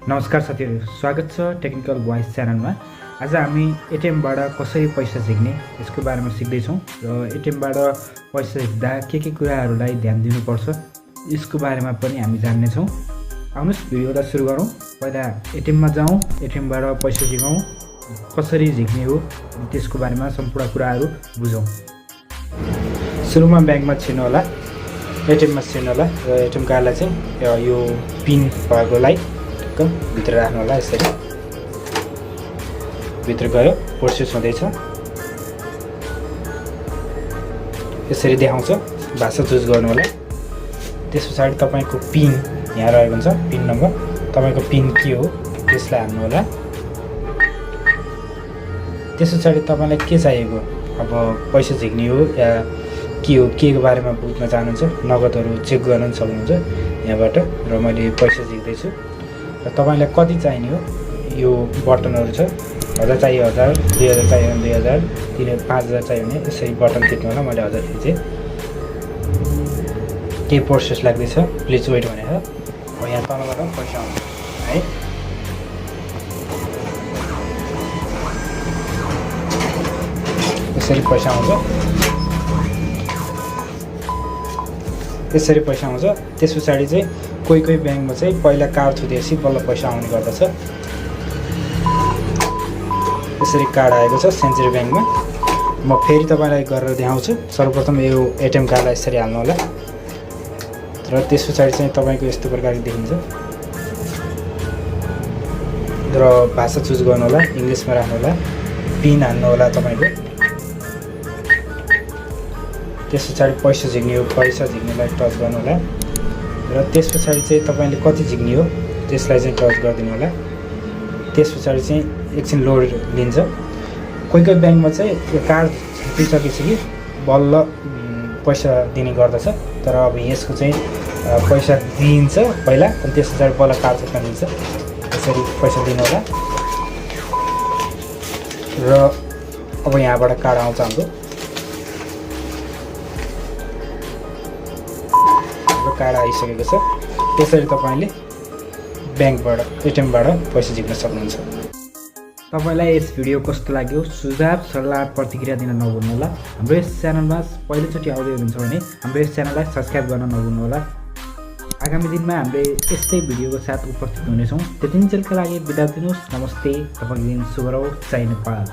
नमस्कार साथीहरु, स्वागत छ टेक्निकल भोइस च्यानलमा। आज हामी एटीएमबाट कसरी पैसा झिक्ने यसको बारेमा सिक्दै छौं र एटीएमबाट पैसा झिक्दा के कुराहरूलाई ध्यान दिनुपर्छ यसको बारेमा पनि हामी जान्ने छौं। आउनुस् भिडियोलाई सुरु गरौं। पहिला एटीएममा जाउँ, एटीएमबाट पैसा झिकौँ, कसरी झिक्ने हो त्यसको बारेमा सम्पूर्ण कुराहरू बुझौँ। सुरुमा ब्याङ्कमा छिर्नु होला, एटीएममा छिर्नु होला र एटीएम कार्डलाई चाहिँ यो पिन भएकोलाई भित्र राख्नु होला। यसरी भित्र गयो, प्रोसेस हुँदैछ। यसरी देखाउँछ, भाषा चुज गर्नु होला। त्यसपछि तपाईको पिन यहाँ रहेको हुन्छ, पिन नम्बर। तपाईको पिन के हो त्यसलाई हाल्नु होला। त्यसपछि तपाईलाई के चाहिएको, अब पैसा झिक्ने हो या के हो, के को बारेमा बुझ्न चाहनुहुन्छ, नगदहरू चेक गर्न सक्नुहुन्छ यहाँबाट। र मैले पैसा झिक्दै छु र तपाईलाई कति चाहिने हो यो बटनहरु छ। 1000 चाहियो 1000, 2000 चाहियो 2000, 3000 5000 चाहियो भने यसरी बटन थिच्नु होला। मैले 1000 थिचे। के प्रोसेस लाग्दैछ, प्लिज वेट भनेर। अब यहाँ तलबाट पैसा आउँछ है। यसरी पैसा आउँछ, यसरी पैसा आउँछ। त्यसपछि चाहिँ कोही ब्याङ्कमा चाहिँ पहिला कार्ड थुदेपछि बल्ल पैसा आउने गर्दछ। यसरी कार्ड आएको छ सेन्चुरी ब्याङ्कमा। म फेरि तपाईलाई गरेर देखाउँछु। सर्वप्रथम यो एटीएम कार्डलाई यसरी हाल्नु होला र त्यसपछि चाहिँ तपाईको यस्तो प्रकारले देखिन्छ र भाषा चुज गर्नु होला, इङ्ग्लिसमा राख्नु होला, पिन हाल्नु होला तपाईको। त्यसपछि पैसा झिक्ने हो, पैसा झिक्नेलाई टच गर्नु होला र त्यसपछि चाहिँ तपाईले कति झिक्ने हो त्यसलाई चाहिँ टच गरिदिनु होला। त्यसपछि चाहिँ एकछिन लोड लिन्छ। कोही ब्याङ्कमा चाहिँ यो कार्ड दिइसकेपछि बल्ल पैसा दिने गर्दछ। तर अब यसको चाहिँ पैसा दिइन्छ पहिला, अनि त्यसपछि बल्ल कार्ड चाहिँ दिन्छ। यसरी पैसा दिनु होला र अब यहाँबाट कार्ड आउँछ हाम्रो। कार्ड आइसकेको छ। त्यसरी तपाईले ब्याङ्कबाट एटीएमबाट पैसा झिक्न सक्नुहुन्छ। तपाईलाई यस भिडियो कस्तो लाग्यो, सुझाव सल्लाह प्रतिक्रिया दिन नभुल्नु होला। हाम्रो यस च्यानलमा पहिलोचोटि आउँदै हुनुहुन्छ भने हाम्रो यस च्यानललाई सब्स्क्राइब गर्न नभुल्नु होला। आगामी दिनमा हामीले यस्तै भिडियोको साथ उपस्थित हुनेछौँ। त्यतिन्जेलका लागि बिदा दिनुहोस्। नमस्ते, तपाईको दिन शुभ रहोस्। जय नेपाल।